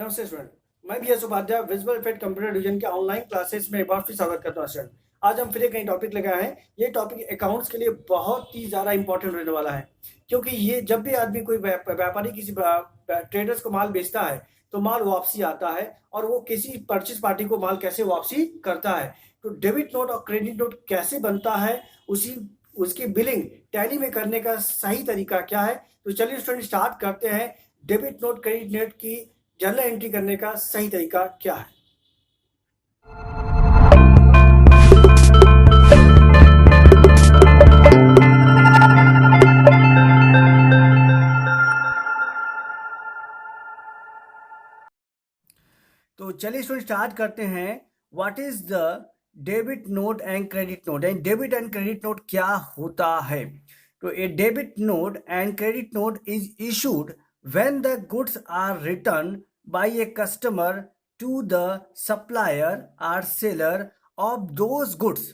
नमस्ते स्टूडेंट। मैं भी Upadhyay visual effect computer division के ऑनलाइन क्लासेस में एक बार फिर स्वागत करता हूँ स्टूडेंट। आज हम फिर एक नई टॉपिक लेकर आए हैं। ये टॉपिक अकाउंट्स के लिए बहुत ही ज़्यादा इंपॉर्टेंट होने वाला है, क्योंकि ये जब भी आदमी कोई व्यापारी किसी ट्रेडर्स को माल बेचता है तो माल वापसी आता है, और वो किसी परचेज पार्टी को माल कैसे वापसी करता है, तो डेबिट नोट और क्रेडिट नोट कैसे बनता है, उसकी बिलिंग टैली में करने का सही तरीका क्या है। तो चलिए स्टूडेंट स्टार्ट करते हैं। डेबिट नोट क्रेडिट नोट की जर्नल एंट्री करने का सही तरीका क्या है। तो चलिए स्टूडेंट स्टार्ट करते हैं। What is the debit note and credit note, and debit and credit note क्या होता है। तो a debit note and credit note is issued when the goods are return by a customer to the supplier or seller of those goods.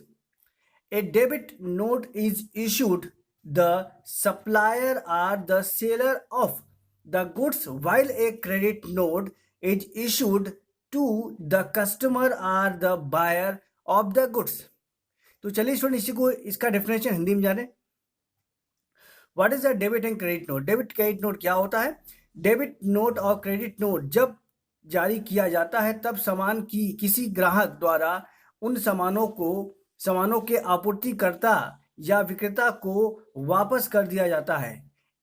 A debit note is issued the supplier or the seller of the goods, while a credit note is issued to the customer or the buyer of the goods. तो चलिए student इसी को इसका definition Hindi में जाने। What is the debit and credit note. Debit credit note क्या होता है। डेबिट नोट और क्रेडिट नोट जब जारी किया जाता है तब सामान की किसी ग्राहक द्वारा उन सामानों के आपूर्तिकर्ता या विक्रेता को वापस कर दिया जाता है।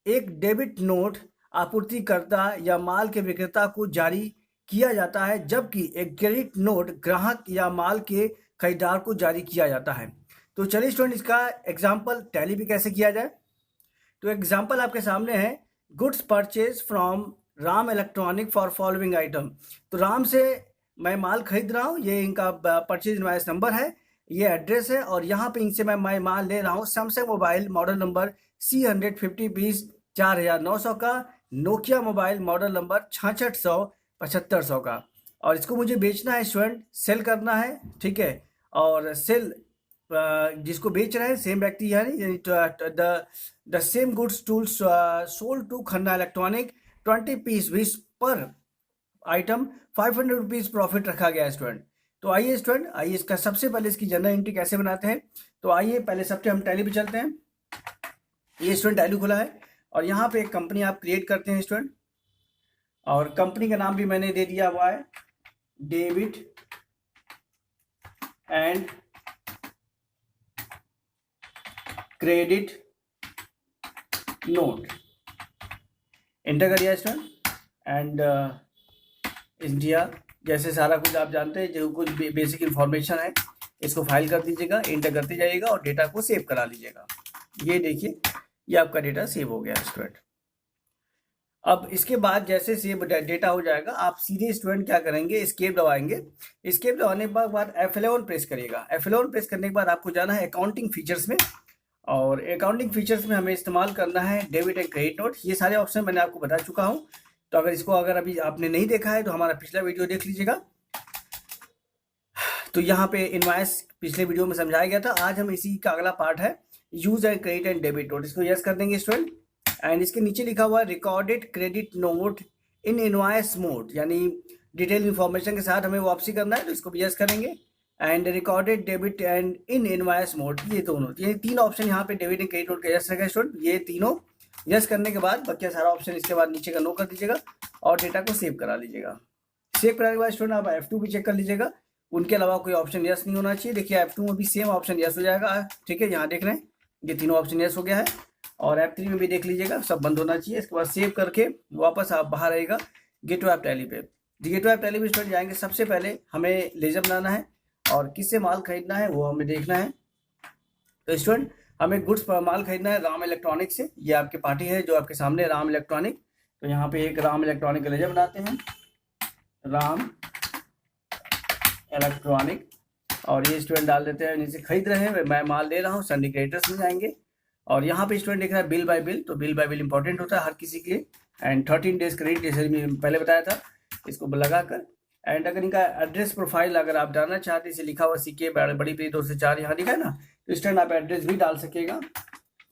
एक डेबिट नोट आपूर्तिकर्ता या माल के विक्रेता को जारी किया जाता है, जबकि एक क्रेडिट नोट ग्राहक या माल के खरीदार को जारी किया जाता है। तो चलिए स्टूडेंट इसका एग्जाम्पल टैली भी कैसे किया जाए। तो एग्जाम्पल आपके सामने है। Goods purchase from Ram electronic for following item. तो राम से मैं माल खरीद रहा हूँ, ये इनका परचेज इनवॉइस नंबर है, ये एड्रेस है, और यहाँ पे इनसे मैं माल ले रहा हूँ Samsung mobile model number C150 piece 4900 का, नोकिया मोबाइल मॉडल नंबर 6600 का, और इसको मुझे बेचना है स्टूडेंट, सेल करना है, ठीक है। और सेल जिसको बेच रहे हैं सेम व्यक्ति है, the same goods tools sold to Khanna electronic 20 piece which पर आइटम 500 रुपीज प्रॉफिट रखा गया है स्टूडेंट। तो आइए स्टूडेंट, आइए इसका सबसे पहले इसकी जनरल एंट्री कैसे बनाते हैं। तो आइए पहले सबसे हम टैली पे चलते हैं। ये स्टूडेंट टैली खुला है और यहाँ पे एक कंपनी आप क्रिएट करते हैं स्टूडेंट, और कंपनी का नाम भी मैंने दे दिया हुआ है debit and credit note. Enter करिए स्टूडेंट, एंड इंडिया जैसे सारा कुछ आप जानते हैं, जो कुछ बेसिक इंफॉर्मेशन है इसको फाइल कर दीजिएगा, एंटर करते जाइएगा और डेटा को सेव करा लीजिएगा। ये देखिए, ये आपका डेटा सेव हो गया स्टूडेंट। अब इसके बाद जैसे सेव डेटा हो जाएगा, आप सीधे स्टूडेंट क्या करेंगे, एस्केप दबाएंगे। एस्केप दबाने के बाद F11 प्रेस करिएगा। F11 प्रेस करने के बाद आपको जाना है अकाउंटिंग फीचर्स में, और अकाउंटिंग फीचर्स में हमें इस्तेमाल करना है डेबिट एंड क्रेडिट नोट। ये सारे ऑप्शन मैंने आपको बता चुका हूँ, तो अगर अभी आपने नहीं देखा है तो हमारा पिछला वीडियो देख लीजिएगा। तो यहाँ पे इनवॉइस पिछले वीडियो में समझाया गया था। आज हम इसी का अगला पार्ट है use and credit and debit note. इसको यस कर देंगे स्टूडेंट, एंड इसके नीचे लिखा हुआ है recorded credit note in invoice mode, यानी डिटेल इन्फॉर्मेशन के साथ हमें वापसी करना है, तो इसको भी यस करेंगे। And recorded debit and in invoice mode, ये दोनों, ये तीन ऑप्शन यहाँ पे डेबिट एंड क्रेडिट नोट का यस रहेगा स्टूडेंट। ये तीनों यस करने के बाद बाकी सारा ऑप्शन इसके बाद नीचे का नो कर दीजिएगा और डेटा को सेव करा लीजिएगा। सेव कराने के बाद स्टूडेंट आप F2 भी चेक कर लीजिएगा, उनके अलावा कोई ऑप्शन यस नहीं होना चाहिए। देखिए F2 में भी सेम ऑप्शन यस हो जाएगा, ठीक है, यहाँ देख रहे हैं ये तीनों ऑप्शन यस हो गया है। और F3 में भी देख लीजिएगा, सब बंद होना चाहिए। इसके बाद सेव करके वापस आप बाहर आएगा गेटवे ऐप टैली पे। गेटवे ऐप टैली पे स्टूडेंट जाएंगे, सबसे पहले हमें लेजर बनाना है और किससे माल खरीदना है वो हमें देखना है। तो स्टूडेंट हमें गुड्स पर माल खरीदना है राम इलेक्ट्रॉनिक से। ये आपकी पार्टी है जो आपके सामने, राम इलेक्ट्रॉनिक। तो यहाँ पे एक राम इलेक्ट्रॉनिक का लेजर बनाते हैं, राम इलेक्ट्रॉनिक, और ये स्टूडेंट डाल देते हैं नीचे खरीद रहे हैं, मैं माल ले रहा हूँ, सन्नी क्रेडिटर्स में जाएंगे। और यहाँ पे स्टूडेंट देख रहा है बिल बाय बिल, तो बिल बाय बिल इंपॉर्टेंट होता है हर किसी के लिए। एंड 13 डेज क्रेडिट, जैसे मैं पहले बताया था, इसको लगाकर। एंड अगर इनका एड्रेस प्रोफाइल अगर आप डालना चाहते हैं, इसे लिखा हुआ CK बड़ी पी 2 से 4 यहाँ लिखा है ना, तो स्टूडेंट आप एड्रेस भी डाल सकेगा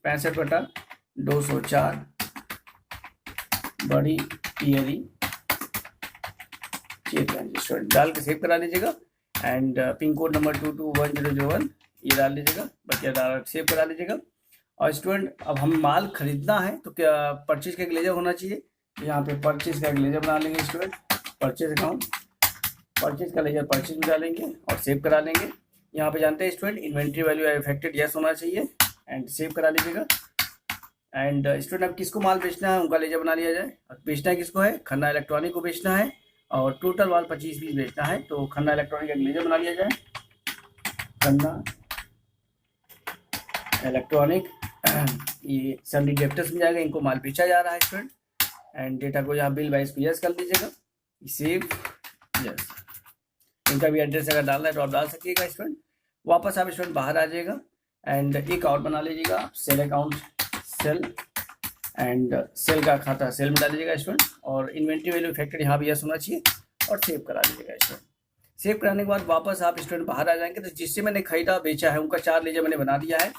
65/204 बड़ी पियरी स्टूडेंट डाल के सेव करा लीजिएगा। एंड पिन कोड नंबर 221001 ये डाल लीजिएगा, बच्चे डाल सेव करा लीजिएगा। और स्टूडेंट अब हम माल खरीदना है तो क्या परचेज का एक लेजर होना चाहिए, यहाँ पे परचेज का एक लेजर बना लेंगे स्टूडेंट, परचेज अकाउंट, परचेज का लेजर परचेज में डालेंगे और सेव करा लेंगे। यहाँ पे जानते हैं student inventory value affected yes होना चाहिए एंड सेव करा लीजिएगा। एंड स्टूडेंट अब किसको माल बेचना है उनका लेजर बना लिया जाए। बेचना है किसको है, खन्ना इलेक्ट्रॉनिक को बेचना है और टोटल माल 25 पीस बेचना है, तो खन्ना इलेक्ट्रॉनिक का लेजर बना लिया जाए। खन्ना इलेक्ट्रॉनिक ये सैलरी डेप्टर्स में जाएगा, इनको माल बेचा जा रहा है स्टूडेंट। एंड डेटा को यहाँ बिल वाइज यस कर दीजिएगा, सेव यस। इनका भी एड्रेस अगर डालना है तो आप डाल सकिएगा स्टूडेंट। वापस आप स्टूडेंट बाहर आ जाइएगा एंड एक और बना लीजिएगा sale account, sale and sale का खाता सेल में डाल लीजिएगा स्टूडेंट। और इन्वेंट्री वैल्यू इफेक्टेड यहाँ भी यस होना चाहिए और सेव करा लीजिएगा स्टूडेंट। सेव कराने के बाद वापस आप स्टूडेंट बाहर आ जाएंगे तो जिससे मैंने खरीदा बेचा है उनका 4 लेजर मैंने बना दिया है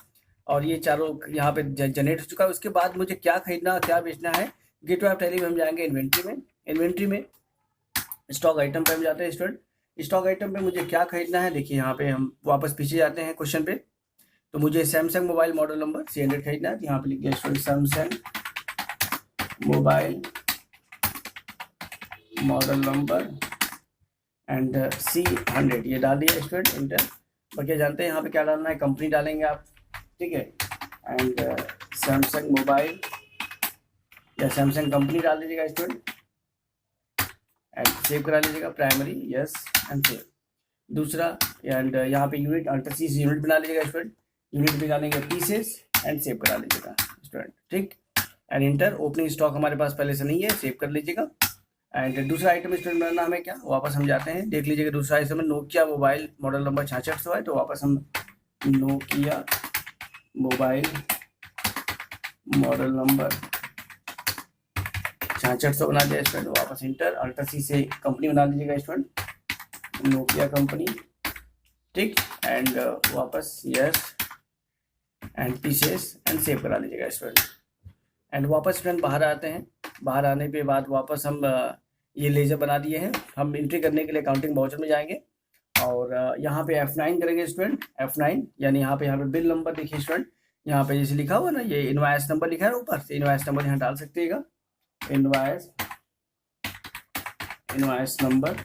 और ये चारों यहाँ पे जनरेट हो चुका है। उसके बाद मुझे क्या खरीदना क्या बेचना है, गेटवे ऑफ टैली में हम जाएंगे इन्वेंट्री में। इन्वेंट्री में स्टॉक आइटम पे हम जाते हैं स्टूडेंट। स्टॉक आइटम पे मुझे क्या खरीदना है, देखिए यहाँ पे हम वापस पीछे जाते हैं क्वेश्चन पे। तो मुझे सैमसंग मोबाइल मॉडल नंबर 300 खरीदना है, तो यहाँ पे लिखिए student Samsung mobile model number and C100 ये डाल दिया स्टूडेंट, इंटर। बाकी जानते हैं यहाँ पे क्या डालना है, कंपनी डालेंगे आप, ठीक है। एंड सैमसंग मोबाइल या सैमसंग कंपनी डाल दीजिएगा स्टूडेंट एंड सेव करा लीजिएगा, प्राइमरी यस एंड सेव। दूसरा एंड यहाँ पे यूनिट अल्टर सी यूनिट बना लीजिएगा स्टूडेंट, यूनिट भी डालेंगे पीसेस एंड सेव करा लीजिएगा स्टूडेंट, ठीक। And inter. ओपनिंग स्टॉक हमारे पास पहले से नहीं है, सेव कर लीजिएगा। एंड दूसरा आइटम स्टूडेंट बनाना हमें क्या, वापस हम जाते हैं, देख लीजिएगा दूसरा आइटम में नोकिया मोबाइल मॉडल नंबर 6600 है, तो वापस हम नोकिया मोबाइल मॉडल नंबर 6600 बना दिया स्टूडेंट, वापस इंटर। अल्टर सी से कंपनी बना लीजिएगा स्टूडेंट, नोकिया कंपनी, ठीक। एंड वापस yes and pieces and save करा लीजिएगा स्टूडेंट। एंड वापस स्टूडेंट बाहर आते हैं। बाहर आने के बाद वापस हम ये लेजर बना दिए हैं, हम एंट्री करने के लिए अकाउंटिंग वाउचर में जाएंगे और यहाँ पे F9 करेंगे स्टूडेंट। F9 यानी यहाँ पे बिल नंबर देखिए स्टूडेंट, यहाँ पे जैसे लिखा हुआ ना ये इनवॉइस नंबर लिखा है ऊपर से, इनवॉइस नंबर यहाँ डाल सकते इनवॉइस नंबर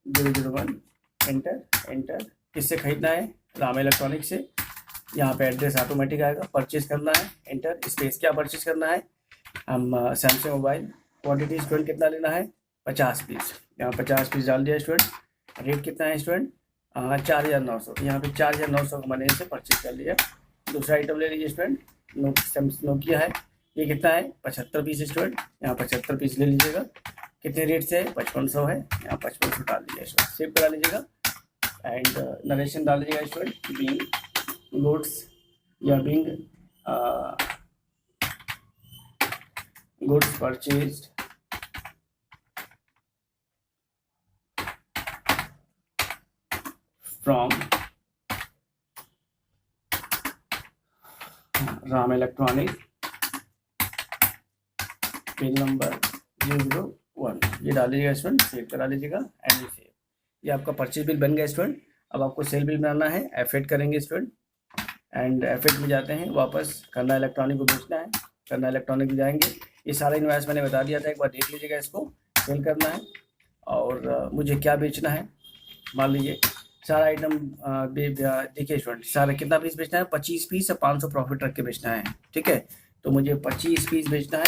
001 एंटर। किससे खरीदना है, राम इलेक्ट्रॉनिक से। यहाँ पे एड्रेस ऑटोमेटिक आएगा, परचेज करना है एंटर, स्पेस क्या परचेज करना है, हम सैमसंग मोबाइल। क्वांटिटी स्टूडेंट कितना लेना है, 50 पीस, यहाँ 50 पीस डाल दिया स्टूडेंट। रेट कितना है स्टूडेंट, 4900, यहाँ पे 4900 का मैंने इसे परचेज कर लिया। दूसरा आइटम ले लीजिए स्टूडेंट, नोकिया है, ये कितना है 75 पीस स्टूडेंट, यहाँ 75 पीस ले लीजिएगा। कितने रेट से है, 5500 है, यहाँ 5500 डाल दीजिए स्टूडेंट, सेव करा लीजिएगा। एंड नरेशन डाल दीजिएगा स्टूडेंट, बीइंग गुड्स या being goods purchased from Ram electronic, bill number 001 ये डाल लीजिएगा स्टूडेंट, सेव करा लीजिएगा एंड सेव। ये आपका परचेज बिल बन गया स्टूडेंट। अब आपको सेल बिल बनाना है, F8 करेंगे स्टूडेंट एंड F8 में जाते हैं, वापस खन्ना इलेक्ट्रॉनिक को बेचना है, खन्ना इलेक्ट्रॉनिक में जाएंगे। ये सारा इन्वाइस मैंने बता दिया था, एक बार देख लीजिएगा, इसको सेल करना है और मुझे क्या बेचना है, मान लीजिए सारा आइटम देखिए स्टूडेंट, सारा कितना पीस बेचना है, 25 पीस या 500 प्रॉफिट रख के बेचना है, ठीक है। तो मुझे 25 पीस बेचना है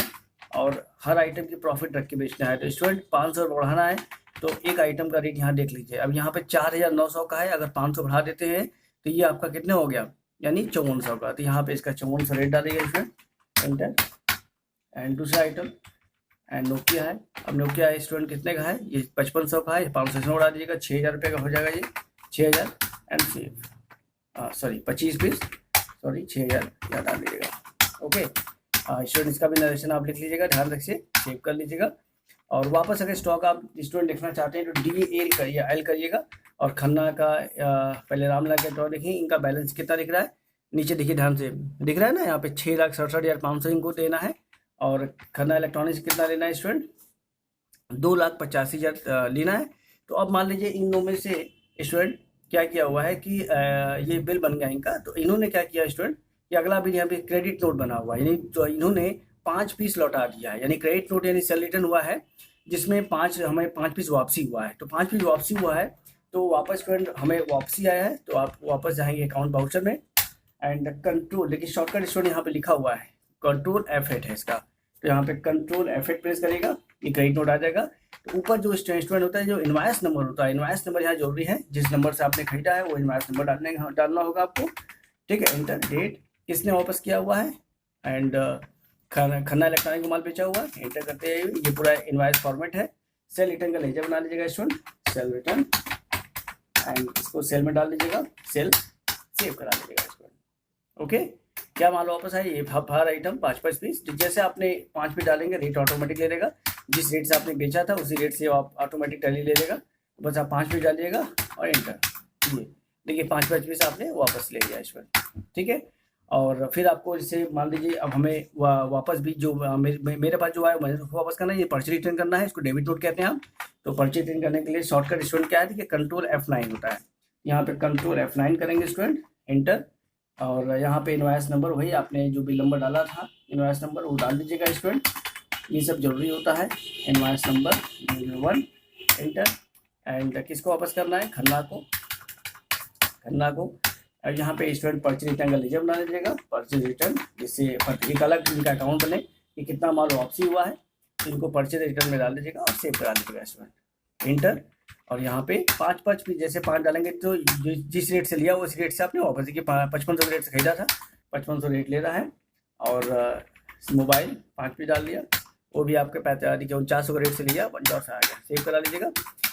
और हर आइटम की प्रॉफिट रख के बेचना है। तो स्टूडेंट 500 बढ़ाना है, तो एक आइटम का रेट यहाँ देख लीजिए। अब यहाँ पे 4900 का है, अगर 500 बढ़ा देते हैं तो ये आपका कितने हो गया, यानी 5400 का। तो यहाँ पे इसका 5400 रेट डालेगा स्टूडेंट, एंटर। एंड दूसरा आइटम एंड नोकिया है। अब नोकिया स्टूडेंट कितने का है, ये 5500 का है, 500 से बढ़ा दीजिएगा, 6000 रुपये का हो जाएगा ये, 6000 and save. Sorry 25 piece, sorry 6000 याद डाल दीजिएगा, ओके। स्टूडेंट इसका भी नरेशन आप लिख लीजिएगा, ध्यान रखिए, सेव कर लीजिएगा। और वापस अगर स्टॉक आप स्टूडेंट लिखना चाहते हैं तो DAL करिए, एल करिएगा और खन्ना का पहले रामलाल के स्टॉक लिखिए। इनका बैलेंस कितना दिख रहा है, नीचे देखिए ध्यान से, दिख रहा है ना, यहाँ पे 6,67,500 इनको देना है। और खन्ना इलेक्ट्रॉनिक्स कितना लेना है स्टूडेंट, 2,85,000 लेना है। तो अब मान लीजिए इन दोनों में से स्टूडेंट क्या किया हुआ है कि ये बिल बन गया इनका, तो इन्होंने क्या किया स्टूडेंट कि अगला बिल यहाँ पे क्रेडिट नोट बना हुआ है, यानी तो इन्होंने 5 पीस लौटा दिया है, यानी क्रेडिट नोट यानी सेल रिटर्न हुआ है जिसमें हमें 5 पीस वापसी हुआ है। तो 5 पीस वापसी हुआ है तो वापस स्टूडेंट हमें वापसी आया है, तो आप वापस जाएंगे अकाउंट बाउचर में एंड कंट्रोल, लेकिन शॉर्टकट स्टूडेंट यहाँ पे लिखा हुआ है कंट्रोल F8 है इसका, तो यहाँ पे कंट्रोल F8 प्रेस करेगा, ये क्रेडिट नोट आ जाएगा। तो ऊपर जो स्टूडेंट होता है, जो इनवाइस नंबर होता है, इनवाइस नंबर यहाँ जरूरी है, जिस नंबर से आपने खरीदा है वो इनवाइस नंबर डालना होगा आपको, ठीक है। इंटर डेट किसने वापस किया हुआ है एंड खन्ना इलेक्ट्रॉनिक को माल बेचा हुआ है, इंटर करते हैं, ये पूरा इनवाइस फॉर्मेट है। सेल रिटर्न का लेजर बना लीजिएगा स्टूडेंट, सेल रिटर्न एंड इसको सेल में डाल दीजिएगा, सेल सेव करा लीजिएगा स्टूडेंट। ओके, क्या माल वापस आए, ये हर आइटम 5 पीस, जैसे आपने 5 पीस डालेंगे रेट ऑटोमेटिक ले लेगा, जिस रेट से आपने बेचा था उसी रेट से आप ऑटोमेटिक टैली ले लेगा। बस आप 5 पीस डालिएगा और एंटर, ये देखिए 5 पीस आपने वापस ले लिया इसमें, ठीक है। और फिर आपको जैसे मान लीजिए अब हमें वापस भी जो मेरे पास जो आया मैंने उसको वापस करना है, ये पर्ची रिटर्न करना है, इसको डेबिट नोट कहते हैं हम। तो पर्ची रिटर्न करने के लिए शॉर्टकट स्टूडेंट क्या है कि कंट्रोल F9 होता है, यहाँ पे कंट्रोल F9 करेंगे स्टूडेंट, एंटर। और यहाँ पे इनवाइस नंबर वही आपने जो बिल नंबर डाला था इनवाइस नंबर वो डाल दीजिएगा स्टूडेंट, ये सब जरूरी होता है। इनवाइस नंबर 1, एंटर एंड किसको वापस करना है, खन्ना को। और यहाँ पे स्टूडेंट पर्ची रिटर्न का लेजर बना लीजिएगा, पर्ची रिटर्न, जिससे एक अलग इनका अकाउंट बने कि कितना माल वापसी हुआ है, इनको पर्ची रिटर्न में डाल दीजिएगा और सेव करा लीजिएगा स्टूडेंट, इंटर। और यहाँ पे 5 पीस जैसे 5 डालेंगे तो जिस रेट से लिया उस रेट से आपने वापस, देखिए 5500 रेट से खरीदा था, 5500 रेट ले रहा है। और मोबाइल 5 पीस डाल दिया, वो भी आपके 4900 का रेट से लिया, 50 से आ गया, सेव करा लीजिएगा।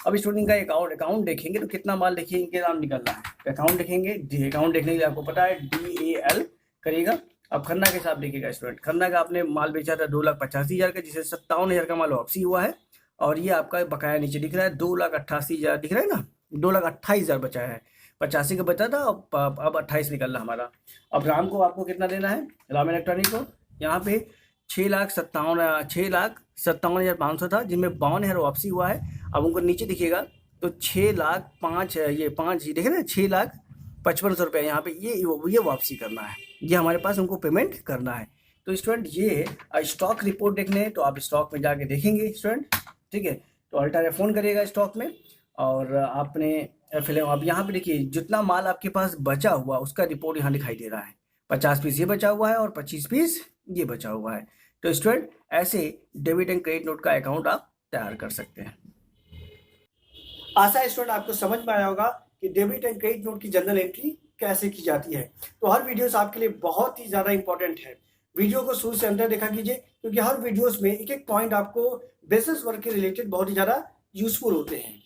अब स्टूडेंट का अकाउंट देखेंगे तो कितना माल देखिए इनके नाम निकल रहा है, तो अकाउंट देखेंगे, अकाउंट देखने के लिए आपको पता है DAL करिएगा। अब खन्ना के साथ देखिएगा स्टूडेंट, खन्ना का आपने माल बेचा था 2,85,000 का, जिसे 57,000 का माल वापसी हुआ है। और ये आपका बकाया नीचे दिख रहा है 2,88,000 दिख रहा है ना, 2,28,000 बचा है, 85 का बचा था, अब 28 निकल रहा हमारा। अब राम को आपको कितना देना है, राम इलेक्ट्रॉनिक को, यहाँ पे 6,57,500 था, जिनमें 52,000 वापसी हुआ है। अब उनको नीचे दिखेगा तो 6,05,000 ये 5 देखे ना, 6,55,000 रुपये यहाँ पे ये वापसी करना है, ये हमारे पास उनको पेमेंट करना है। तो स्टूडेंट ये स्टॉक रिपोर्ट देखने हैं तो आप स्टॉक में जाके देखेंगे स्टूडेंट, ठीक है। तो अल्ट्रा फ़ोन करिएगा स्टॉक में, और आपने फिलहाल अब यहाँ पे देखिए जितना माल आपके पास बचा हुआ उसका रिपोर्ट यहाँ दिखाई दे रहा है, 50 पीस ये बचा हुआ है और 25 पीस ये बचा हुआ है। तो स्टूडेंट ऐसे डेबिट एंड क्रेडिट नोट का अकाउंट आप तैयार कर सकते हैं। आशा है स्टूडेंट आपको समझ में आया होगा कि डेबिट एंड क्रेडिट नोट की जनरल एंट्री कैसे की जाती है। तो हर वीडियोस आपके लिए बहुत ही ज़्यादा इंपॉर्टेंट है, वीडियो को शुरू से अंदर देखा कीजिए, क्योंकि हर वीडियोस में एक एक पॉइंट आपको बिजनेस वर्क के रिलेटेड बहुत ही ज़्यादा यूजफुल होते हैं।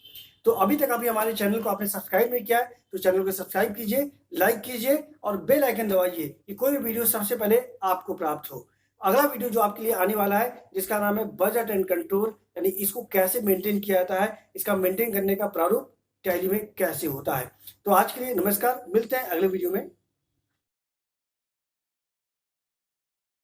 तो अभी तक अभी हमारे चैनल को आपने सब्सक्राइब नहीं किया है तो चैनल को सब्सक्राइब कीजिए, लाइक कीजिए और बेल आइकन दबाइए कि कोई भी वीडियो सबसे पहले आपको प्राप्त हो। अगला वीडियो जो आपके लिए आने वाला है जिसका नाम है बजट एंड कंट्रोल, यानी इसको कैसे मेंटेन किया जाता है, इसका मेंटेन करने का प्रारूप टैली में कैसे होता है। तो आज के लिए नमस्कार, मिलते हैं अगले वीडियो में।